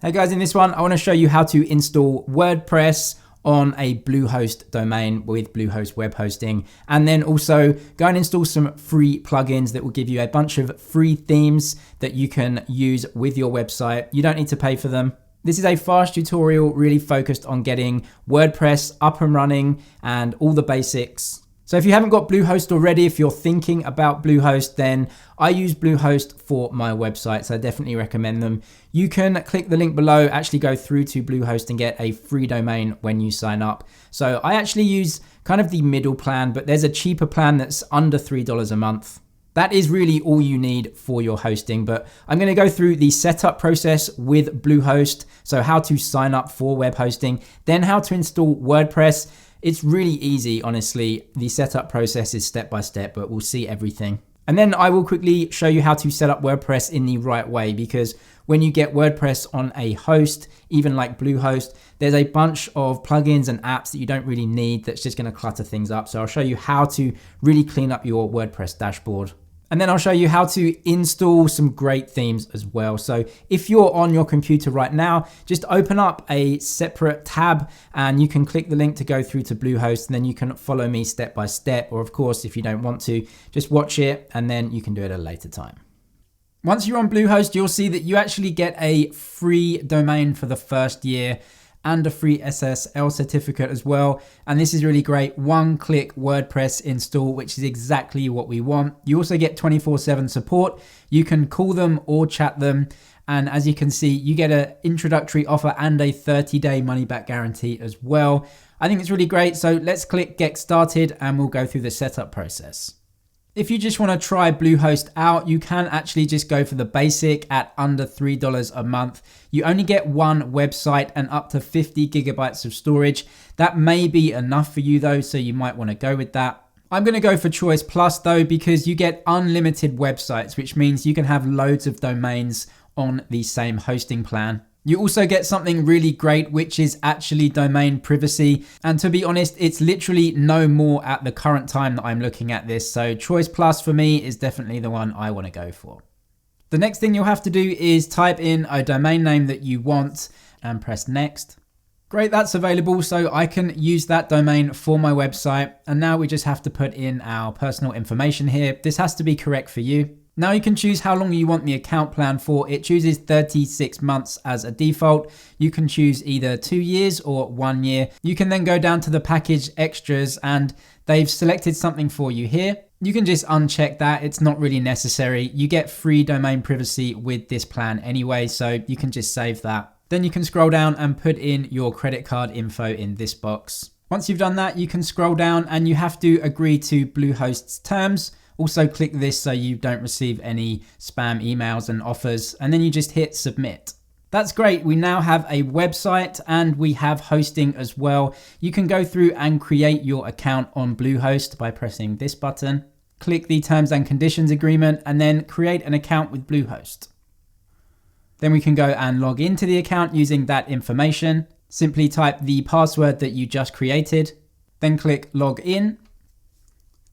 Hey guys, in this one, I want to show you how to install WordPress on a Bluehost domain with Bluehost web hosting, and then also go and install some free plugins that will give you a bunch of free themes that you can use with your website. You don't need to pay for them. This is a fast tutorial really focused on getting WordPress up and running and all the basics. So if you haven't got Bluehost already, if you're thinking about Bluehost, then I use Bluehost for my website, so I definitely recommend them. You can click the link below, actually go through to Bluehost and get a free domain when you sign up. So I actually use kind of the middle plan, but there's a cheaper plan that's under $3 a month. That is really all you need for your hosting, but I'm going to go through the setup process with Bluehost. So how to sign up for web hosting, then how to install WordPress. It's really easy, honestly. The setup process is step by step, but we'll see everything. And then I will quickly show you how to set up WordPress in the right way, because when you get WordPress on a host, even like Bluehost, there's a bunch of plugins and apps that you don't really need that's just going to clutter things up. So I'll show you how to really clean up your WordPress dashboard. And then I'll show you how to install some great themes as well. So if you're on your computer right now, just open up a separate tab and you can click the link to go through to Bluehost, and then you can follow me step by step. Or of course, if you don't want to, just watch it and then you can do it at a later time. Once you're on Bluehost, you'll see that you actually get a free domain for the first year and a free SSL certificate as well. And this is really great. One-click WordPress install, which is exactly what we want. You also get 24/7 support. You can call them or chat them. And as you can see, you get an introductory offer and a 30-day money-back guarantee as well. I think it's really great. So let's click Get Started and we'll go through the setup process. If you just want to try Bluehost out, you can actually just go for the basic at under $3 a month. You only get one website and up to 50 gigabytes of storage. That may be enough for you though, so you might want to go with that. I'm going to go for Choice Plus though, because you get unlimited websites, which means you can have loads of domains on the same hosting plan. You also get something really great, which is actually domain privacy. And to be honest, it's literally no more at the current time that I'm looking at this. So Choice Plus for me is definitely the one I want to go for. The next thing you'll have to do is type in a domain name that you want and press next. Great, that's available. So I can use that domain for my website. And now we just have to put in our personal information here. This has to be correct for you. Now you can choose how long you want the account plan for. It chooses 36 months as a default. You can choose either 2 years or 1 year. You can then go down to the package extras and they've selected something for you here. You can just uncheck that. It's not really necessary. You get free domain privacy with this plan anyway, so you can just save that. Then you can scroll down and put in your credit card info in this box. Once you've done that, you can scroll down and you have to agree to Bluehost's terms. Also click this so you don't receive any spam emails and offers, and then you just hit submit. That's great. We now have a website and we have hosting as well. You can go through and create your account on Bluehost by pressing this button. Click the terms and conditions agreement and then create an account with Bluehost. Then we can go and log into the account using that information. Simply type the password that you just created, then click log in.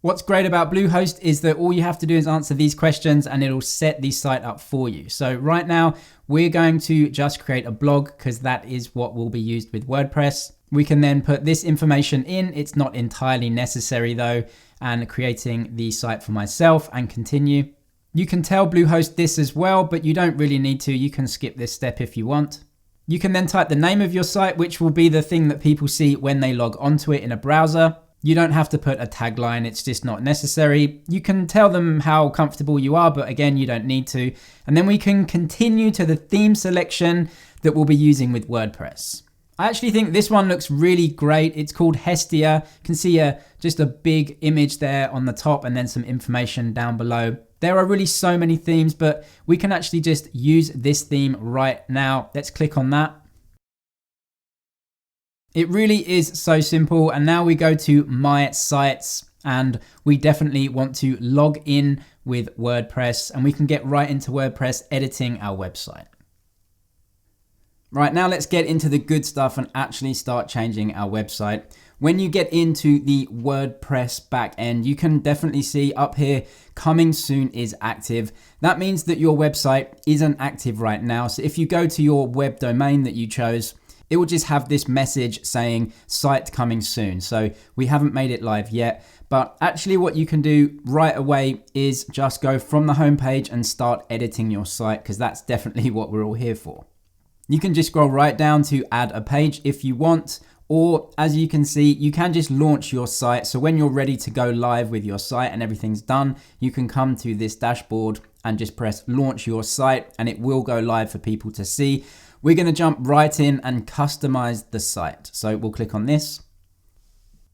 What's great about Bluehost is that all you have to do is answer these questions and it'll set the site up for you. So right now we're going to just create a blog because that is what will be used with WordPress. We can then put this information in. It's not entirely necessary though, and creating the site for myself and continue. You can tell Bluehost this as well, but you don't really need to. You can skip this step if you want. You can then type the name of your site, which will be the thing that people see when they log onto it in a browser. You don't have to put a tagline, it's just not necessary. You can tell them how comfortable you are, but again, you don't need to. And then we can continue to the theme selection that we'll be using with WordPress. I actually think this one looks really great. It's called Hestia. You can see just a big image there on the top and then some information down below. There are really so many themes, but we can actually just use this theme right now. Let's click on that. It really is so simple. And now we go to My Sites and we definitely want to log in with WordPress and we can get right into WordPress editing our website. Right, now let's get into the good stuff and actually start changing our website. When you get into the WordPress backend, you can definitely see up here, coming soon is active. That means that your website isn't active right now. So if you go to your web domain that you chose, it will just have this message saying site coming soon. So we haven't made it live yet, but actually what you can do right away is just go from the homepage and start editing your site, because that's definitely what we're all here for. You can just scroll right down to add a page if you want, or as you can see, you can just launch your site. So when you're ready to go live with your site and everything's done, you can come to this dashboard and just press launch your site and it will go live for people to see. We're going to jump right in and customize the site. So we'll click on this.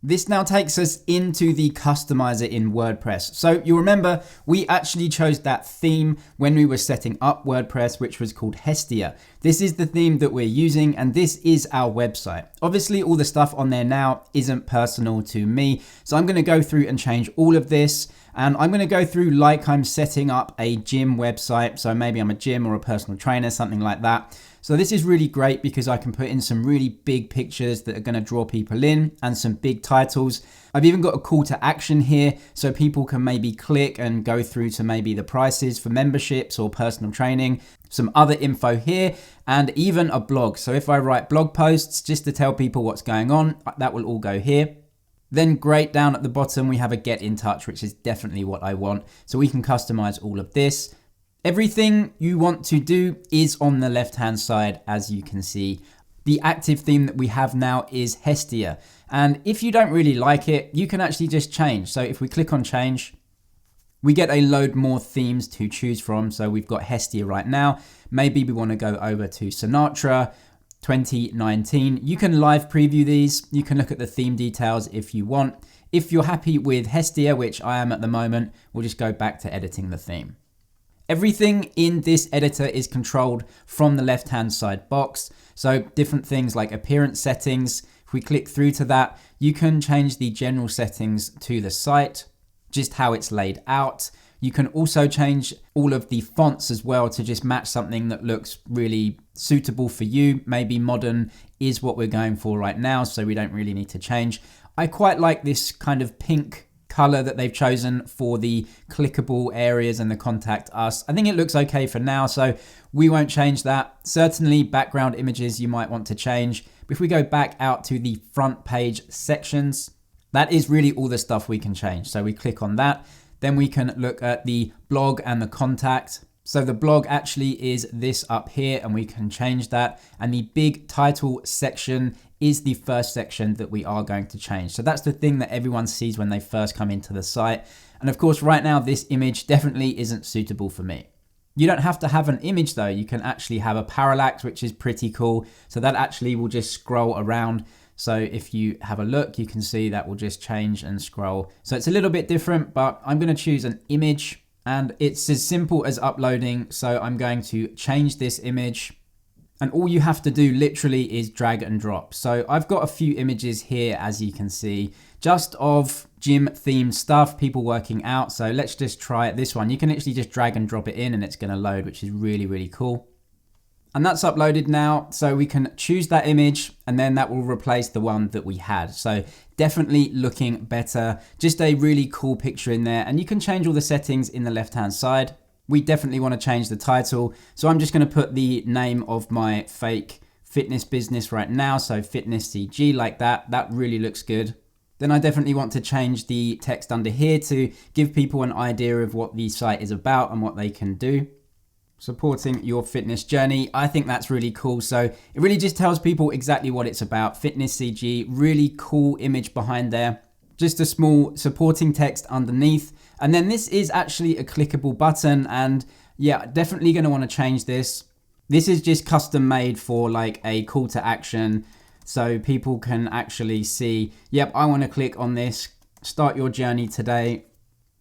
This now takes us into the customizer in WordPress. So you remember we actually chose that theme when we were setting up WordPress, which was called Hestia. This is the theme that we're using and this is our website. Obviously all the stuff on there now isn't personal to me. So I'm going to go through and change all of this. And I'm going to go through like I'm setting up a gym website. So maybe I'm a gym or a personal trainer, something like that. So this is really great because I can put in some really big pictures that are going to draw people in and some big titles. I've even got a call to action here so people can maybe click and go through to maybe the prices for memberships or personal training, some other info here, and even a blog. So if I write blog posts just to tell people what's going on, that will all go here. Then great, down at the bottom, we have a get in touch, which is definitely what I want. So we can customize all of this. Everything you want to do is on the left-hand side, as you can see. The active theme that we have now is Hestia. And if you don't really like it, you can actually just change. So if we click on change, we get a load more themes to choose from. So we've got Hestia right now. Maybe we want to go over to Sinatra 2019. You can live preview these. You can look at the theme details if you want. If you're happy with Hestia, which I am at the moment, we'll just go back to editing the theme. Everything in this editor is controlled from the left-hand side box. So different things like appearance settings. If we click through to that, you can change the general settings to the site, just how it's laid out. You can also change all of the fonts as well to just match something that looks really suitable for you. Maybe modern is what we're going for right now, so we don't really need to change. I quite like this kind of pink color that they've chosen for the clickable areas and the contact us. I think it looks okay for now, so we won't change that. Certainly background images you might want to change. But if we go back out to the front page sections, that is really all the stuff we can change. So we click on that. Then we can look at the blog and the contact. So the blog actually is this up here and we can change that. And the big title section is the first section that we are going to change. So that's the thing that everyone sees when they first come into the site. And of course, right now, this image definitely isn't suitable for me. You don't have to have an image though. You can actually have a parallax, which is pretty cool. So that actually will just scroll around. So if you have a look, you can see that will just change and scroll. So it's a little bit different, but I'm going to choose an image and it's as simple as uploading. So I'm going to change this image. And all you have to do literally is drag and drop. So I've got a few images here, as you can see, just of gym themed stuff, people working out. So let's just try it. This one, you can literally just drag and drop it in and it's going to load, which is really, really cool. And that's uploaded now. So we can choose that image and then that will replace the one that we had. So definitely looking better. Just a really cool picture in there. And you can change all the settings in the left-hand side. We definitely want to change the title. So I'm just going to put the name of my fake fitness business right now. So fitness CG, like that. That really looks good. Then I definitely want to change the text under here to give people an idea of what the site is about and what they can do. Supporting your fitness journey. I think that's really cool. So it really just tells people exactly what it's about. Fitness CG, really cool image behind there. Just a small supporting text underneath. And then this is actually a clickable button. And yeah, definitely going to want to change this. This is just custom made for like a call to action. So people can actually see, yep, I want to click on this. Start your journey today.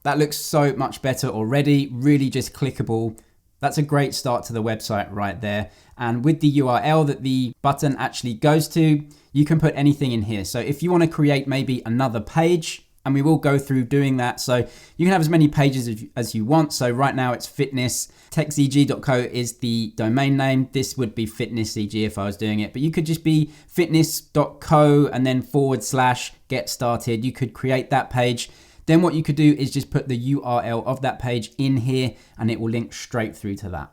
That looks so much better already. Really just clickable. That's a great start to the website right there. And with the URL that the button actually goes to, you can put anything in here. So if you want to create maybe another page, and we will go through doing that. So you can have as many pages as you want. So right now it's fitness. techzg.co is the domain name. This would be fitnesscg if I was doing it, but you could just be fitness.co and then / get started. You could create that page. Then what you could do is just put the URL of that page in here and it will link straight through to that.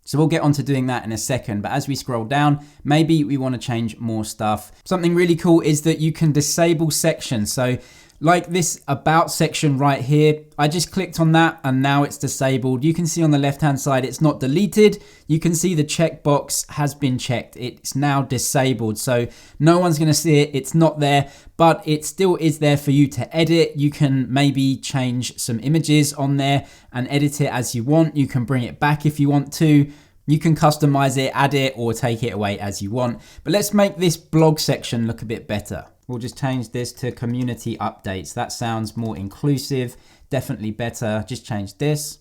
So we'll get on to doing that in a second, but as we scroll down, maybe we want to change more stuff. Something really cool is that you can disable sections. So like this about section right here, I just clicked on that and now it's disabled. You can see on the left-hand side, it's not deleted. You can see the checkbox has been checked. It's now disabled. So no one's going to see it. It's not there, but it still is there for you to edit. You can maybe change some images on there and edit it as you want. You can bring it back if you want to. You can customize it, add it, or take it away as you want. But let's make this blog section look a bit better. We'll just change this to community updates. That sounds more inclusive, definitely better. Just change this.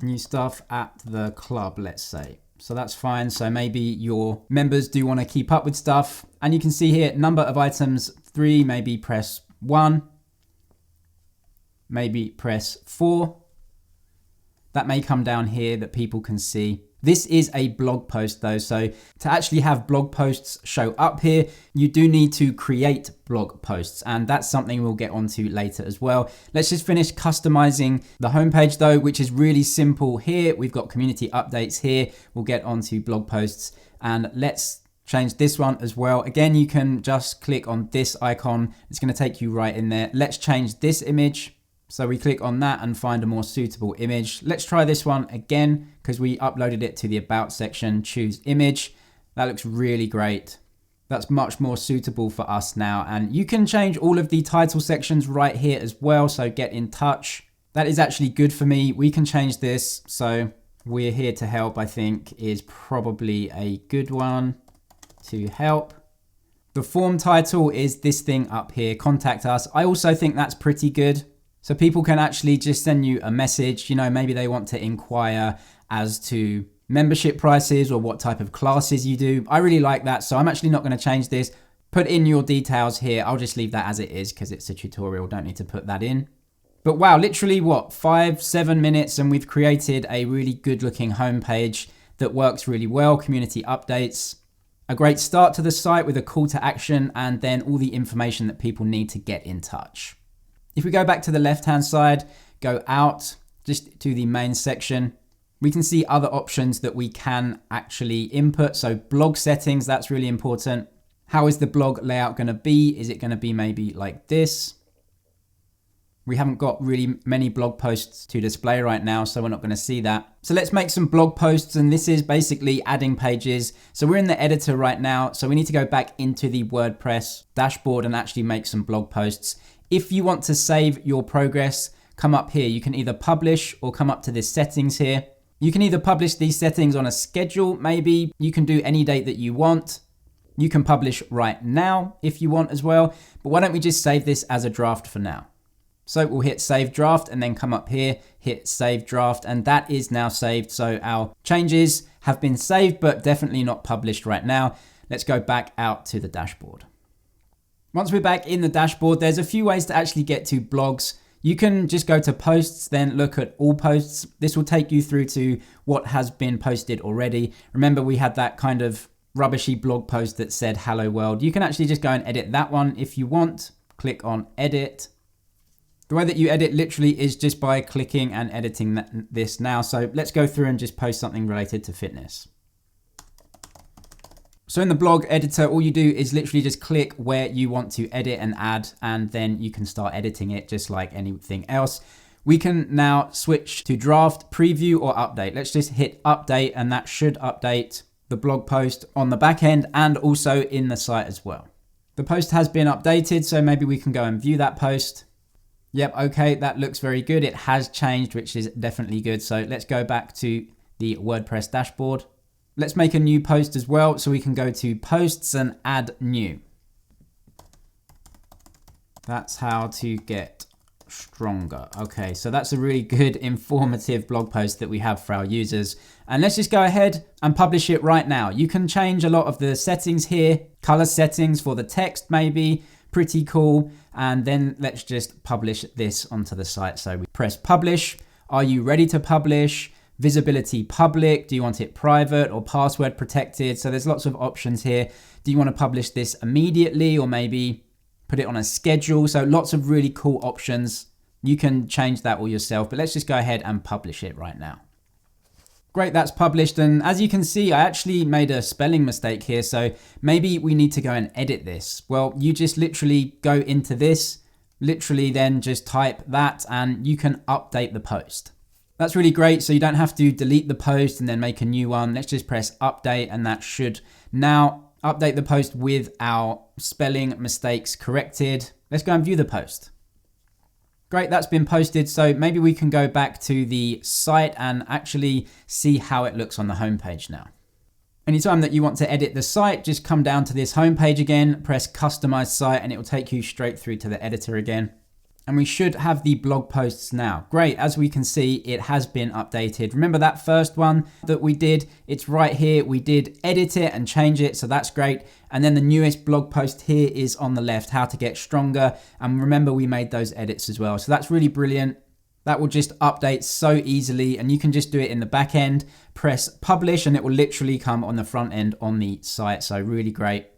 New stuff at the club, let's say. So that's fine. So maybe your members do want to keep up with stuff. And you can see here, number of items 3, maybe press 1. Maybe press 4. That may come down here that people can see. This is a blog post though, so to actually have blog posts show up here, you do need to create blog posts, and that's something we'll get onto later as well. Let's just finish customizing the homepage though, which is really simple here. We've got community updates here. We'll get onto blog posts, and let's change this one as well. Again, you can just click on this icon. It's going to take you right in there. Let's change this image. So we click on that and find a more suitable image. Let's try this one again because we uploaded it to the about section. Choose image. That looks really great. That's much more suitable for us now. And you can change all of the title sections right here as well. So get in touch. That is actually good for me. We can change this. So we're here to help, I think, is probably a good one to help. The form title is this thing up here, contact us. I also think that's pretty good. So people can actually just send you a message, you know, maybe they want to inquire as to membership prices or what type of classes you do. I really like that. So I'm actually not going to change this. Put in your details here. I'll just leave that as it is because it's a tutorial. Don't need to put that in. But wow, literally what, 5-7 minutes and we've created a really good looking homepage that works really well. Community updates, a great start to the site with a call to action, and then all the information that people need to get in touch. If we go back to the left-hand side, go out just to the main section, we can see other options that we can actually input. So blog settings, that's really important. How is the blog layout going to be? Is it going to be maybe like this? We haven't got really many blog posts to display right now, so we're not going to see that. So let's make some blog posts, and this is basically adding pages. So we're in the editor right now, so we need to go back into the WordPress dashboard and actually make some blog posts. If you want to save your progress, come up here. You can either publish or come up to this settings here. You can either publish these settings on a schedule, maybe. You can do any date that you want. You can publish right now if you want as well. But why don't we just save this as a draft for now? So we'll hit save draft and then come up here, hit save draft, and that is now saved. So our changes have been saved, but definitely not published right now. Let's go back out to the dashboard. Once we're back in the dashboard, there's a few ways to actually get to blogs. You can just go to posts, then look at all posts. This will take you through to what has been posted already. Remember, we had that kind of rubbishy blog post that said hello world. You can actually just go and edit that one if you want. Click on edit. The way that you edit literally is just by clicking and editing this now. So let's go through and just post something related to fitness. So in the blog editor, all you do is literally just click where you want to edit and add, and then you can start editing it just like anything else. We can now switch to draft, preview, or update. Let's just hit update, and that should update the blog post on the back end and also in the site as well. The post has been updated, so maybe we can go and view that post. Yep, okay, that looks very good. It has changed, which is definitely good. So let's go back to the WordPress dashboard. Let's make a new post as well. So we can go to posts and add new. That's how to get stronger. Okay, so that's a really good informative blog post that we have for our users. And let's just go ahead and publish it right now. You can change a lot of the settings here, color settings for the text maybe, Pretty cool. And then let's just publish this onto the site. So we press publish. Are you ready to publish? Visibility public. Do you want it private or password protected? So there's lots of options here. Do you want to publish this immediately or maybe put it on a schedule? So lots of really cool options. You can change that all yourself, but let's just go ahead and publish it right now. Great, that's published. And as you can see, I actually made a spelling mistake here. So maybe we need to go and edit this. Well, you just literally go into this, literally then just type that and you can update the post. That's really great. So you don't have to delete the post and then make a new one. Let's just press update and that should now update the post with our spelling mistakes corrected. Let's go and view the post. Great, that's been posted. So maybe we can go back to the site and actually see how it looks on the homepage now. Anytime that you want to edit the site, just come down to this homepage again, press customize site, and it will take you straight through to the editor again. And we should have the blog posts now. Great, as we can see, it has been updated. Remember that first one that we did? It's right here. We did edit it and change it, so that's great. And then the newest blog post here is on the left, how to get stronger. And remember, we made those edits as well. So that's really brilliant. That will just update so easily, and you can just do it in the back end, press publish, and it will literally come on the front end on the site. So really great.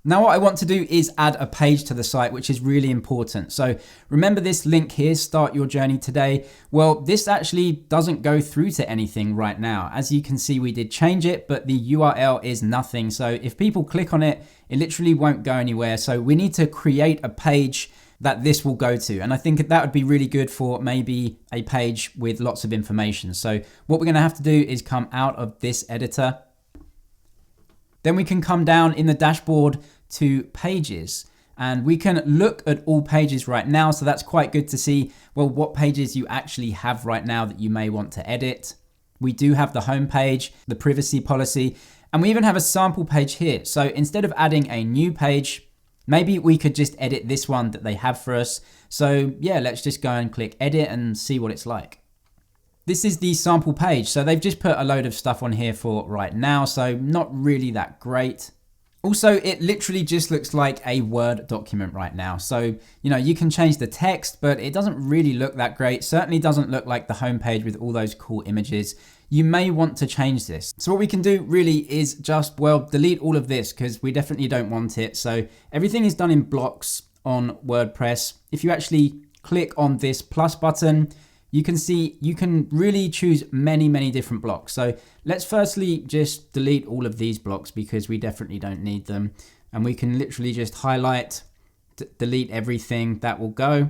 Now what I want to do is add a page to the site, which is really important. So remember this link here, start your journey today. Well, this actually doesn't go through to anything right now. As you can see, we did change it, but the URL is nothing. So if people click on it, it literally won't go anywhere. So we need to create a page that this will go to. And I think that would be really good for maybe a page with lots of information. So what we're gonna have to do is come out of this editor. Then we can come down in the dashboard to pages and we can look at all pages right now. So that's quite good to see, well, what pages you actually have right now that you may want to edit. We do have the home page, the privacy policy, and we even have a sample page here. So instead of adding a new page, maybe we could just edit this one that they have for us. So yeah, let's just go and click edit and see what it's like. This is the sample page. So they've just put a load of stuff on here for right now. So not really that great. Also, it literally just looks like a Word document right now. So, you can change the text, but it doesn't really look that great. Certainly doesn't look like the homepage with all those cool images. You may want to change this. So what we can do really is just, delete all of this because we definitely don't want it. So everything is done in blocks on WordPress. If you actually click on this plus button, you can see you can really choose many different blocks. So let's firstly just delete all of these blocks because we definitely don't need them. And we can literally just highlight, delete everything that will go.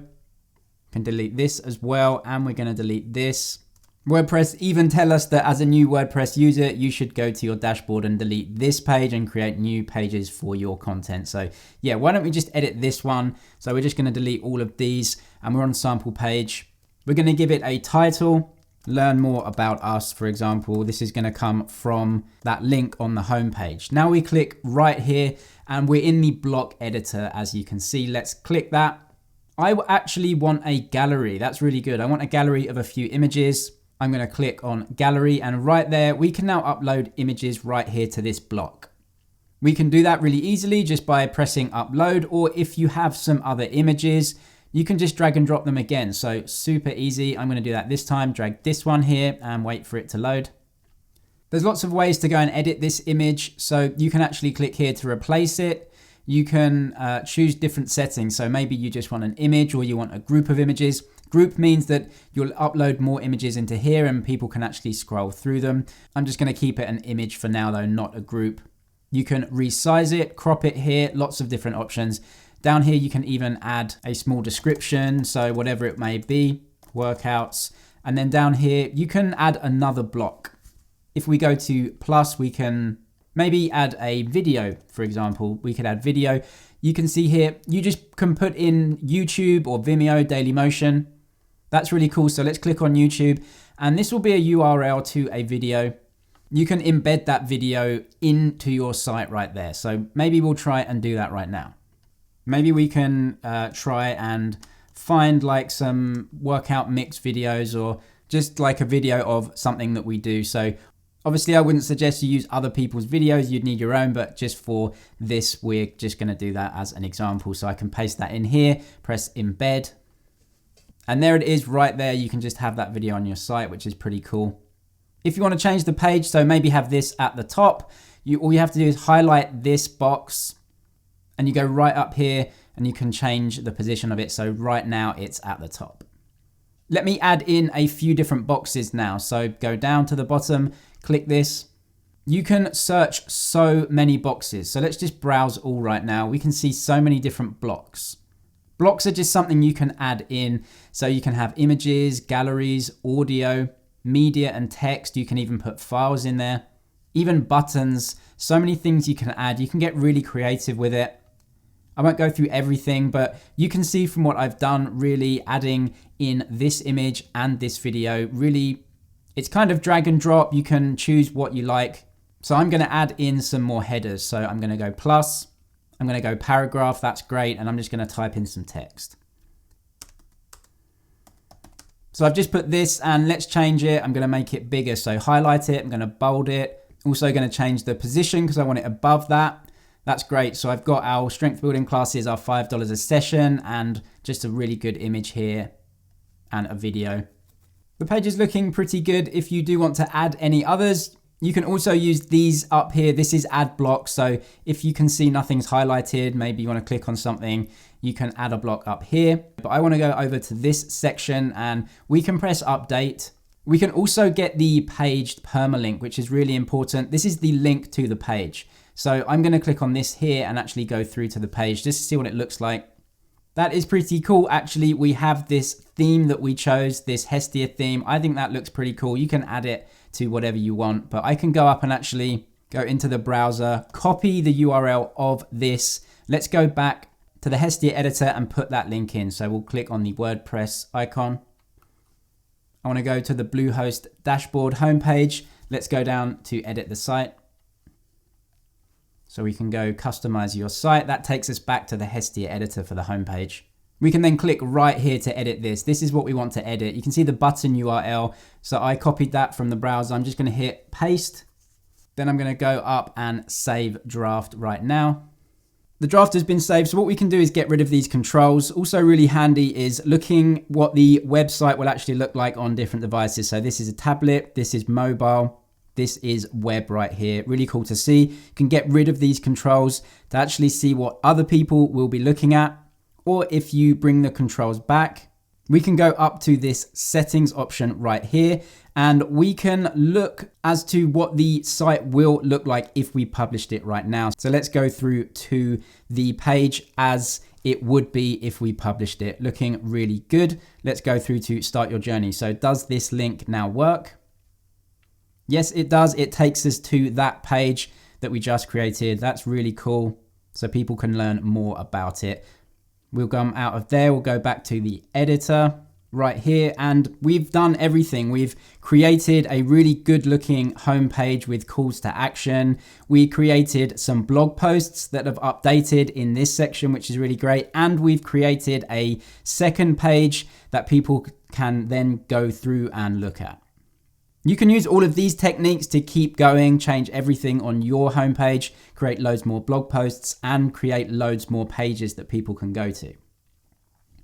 Can delete this as well. And we're gonna delete this. WordPress even tell us that as a new WordPress user, you should go to your dashboard and delete this page and create new pages for your content. So yeah, why don't we just edit this one? So we're just gonna delete all of these and we're on sample page. We're going to give it a title, learn more about us, for example. This is going to come from that link on the homepage. Now we click right here and we're in the block editor, as you can see. Let's click that. I actually want a gallery. That's really good. I want a gallery of a few images. I'm going to click on gallery and right there, we can now upload images right here to this block. We can do that really easily just by pressing upload, or if you have some other images, you can just drag and drop them again. So super easy. I'm going to do that this time. Drag this one here and wait for it to load. There's lots of ways to go and edit this image. So you can actually click here to replace it. You can choose different settings. So maybe you just want an image or you want a group of images. Group means that you'll upload more images into here and people can actually scroll through them. I'm just going to keep it an image for now though, not a group. You can resize it, crop it here, lots of different options. Down here, you can even add a small description. So whatever it may be, workouts. And then down here, you can add another block. If we go to plus, we can maybe add a video, for example. We could add video. You can see here, you just can put in YouTube or Vimeo, Dailymotion. That's really cool. So let's click on YouTube and this will be a URL to a video. You can embed that video into your site right there. So maybe we'll try and do that right now. Maybe we can try and find like some workout mix videos or just like a video of something that we do. So Obviously, I wouldn't suggest you use other people's videos. You'd need your own, but just for this, we're just going to do that as an example. So I can paste that in here, press embed. And there it is right there. You can just have that video on your site, which is pretty cool. If you want to change the page, so maybe have this at the top, all you have to do is highlight this box and you go right up here and you can change the position of it. So right now it's at the top. Let me add in a few different boxes now. So go down to the bottom, click this. You can search so many boxes. So let's just browse all right now. We can see so many different blocks. Blocks are just something you can add in. So you can have images, galleries, audio, media and text. You can even put files in there, even buttons, so many things you can add. You can get really creative with it. I won't go through everything, but you can see from what I've done, really adding in this image and this video, really, it's kind of drag and drop. You can choose what you like. So I'm going to add in some more headers. So I'm going to go plus, I'm going to go paragraph. That's great. And I'm just going to type in some text. So I've just put this and let's change it. I'm going to make it bigger. So highlight it. I'm going to bold it. Also going to change the position because I want it above that. That's great. So I've got our strength building classes are $5 a session and just a really good image here and a video. The page is looking pretty good. If you do want to add any others, you can also use these up here. This is add block. So if you can see nothing's highlighted, maybe you want to click on something, you can add a block up here. But I want to go over to this section and we can press update. We can also get the paged permalink, which is really important. This is the link to the page. So I'm going to click on this here and actually go through to the page just to see what it looks like. That is pretty cool. Actually, we have this theme that we chose, this Hestia theme. I think that looks pretty cool. You can add it to whatever you want, but I can go up and actually go into the browser, copy the URL of this. Let's go back to the Hestia editor and put that link in. So we'll click on the WordPress icon. I want to go to the Bluehost dashboard homepage. Let's go down to edit the site. So we can go customize your site. That takes us back to the Hestia editor for the homepage. We can then click right here to edit this. This is what we want to edit. You can see the button URL. So I copied that from the browser. I'm just going to hit paste. Then I'm going to go up and save draft right now. The draft has been saved. So what we can do is get rid of these controls. Also really handy is looking what the website will actually look like on different devices. So this is a tablet, this is mobile. This is web right here. Really cool to see. You can get rid of these controls to actually see what other people will be looking at. Or if you bring the controls back, we can go up to this settings option right here. And we can look as to what the site will look like if we published it right now. So let's go through to the page as it would be if we published it. Looking really good. Let's go through to start your journey. So does this link now work? Yes, it does. It takes us to that page that we just created. That's really cool. So people can learn more about it. We'll come out of there. We'll go back to the editor right here. And we've done everything. We've created a really good looking homepage with calls to action. We created some blog posts that have updated in this section, which is really great. And we've created a second page that people can then go through and look at. You can use all of these techniques to keep going, change everything on your homepage, create loads more blog posts, and create loads more pages that people can go to.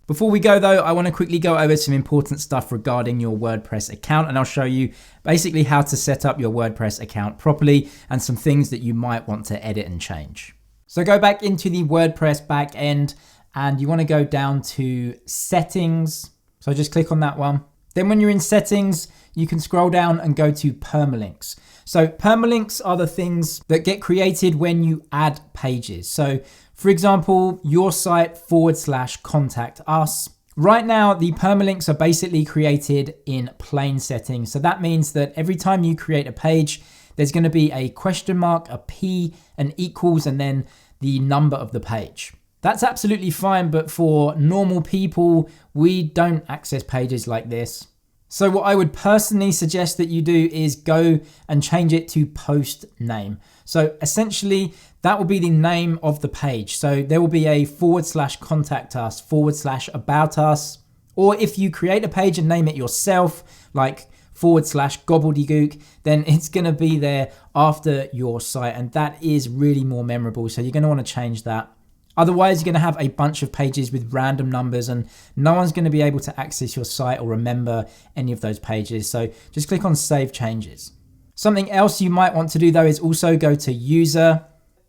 Before we go though, I want to quickly go over some important stuff regarding your WordPress account, and I'll show you basically how to set up your WordPress account properly and some things that you might want to edit and change. So go back into the WordPress backend and you want to go down to settings. So just click on that one. Then when you're in settings, you can scroll down and go to permalinks. So permalinks are the things that get created when you add pages. So for example, your site /contact us. Right now, the permalinks are basically created in plain settings. So that means that every time you create a page, there's going to be a question mark, a P, an equals, and then the number of the page. That's absolutely fine, but for normal people, we don't access pages like this. So what I would personally suggest that you do is go and change it to post name. So essentially that will be the name of the page. So there will be a /contact us, /about us, or if you create a page and name it yourself, like /gobbledygook, then it's going to be there after your site. And that is really more memorable. So you're going to want to change that. Otherwise, you're going to have a bunch of pages with random numbers and no one's going to be able to access your site or remember any of those pages. So just click on Save Changes. Something else you might want to do though is also go to User.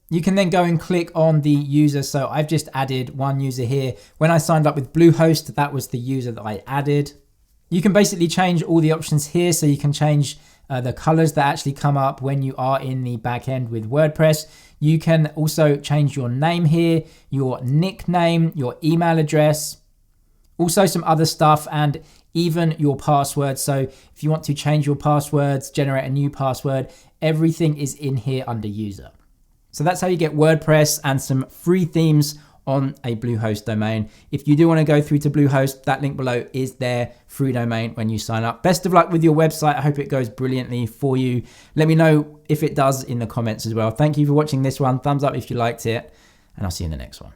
You can then go and click on the user. So I've just added one user here. When I signed up with Bluehost, that was the user that I added. You can basically change all the options here. So you can change the colors that actually come up when you are in the back end with WordPress. You can also change your name here, your nickname, your email address, also some other stuff, and even your password. So if you want to change your passwords, generate a new password, everything is in here under user. So that's how you get WordPress and some free themes on a Bluehost domain. If you do want to go through to Bluehost, that link below is their free domain when you sign up. Best of luck with your website. I hope it goes brilliantly for you. Let me know if it does in the comments as well. Thank you for watching this one. Thumbs up if you liked it, and I'll see you in the next one.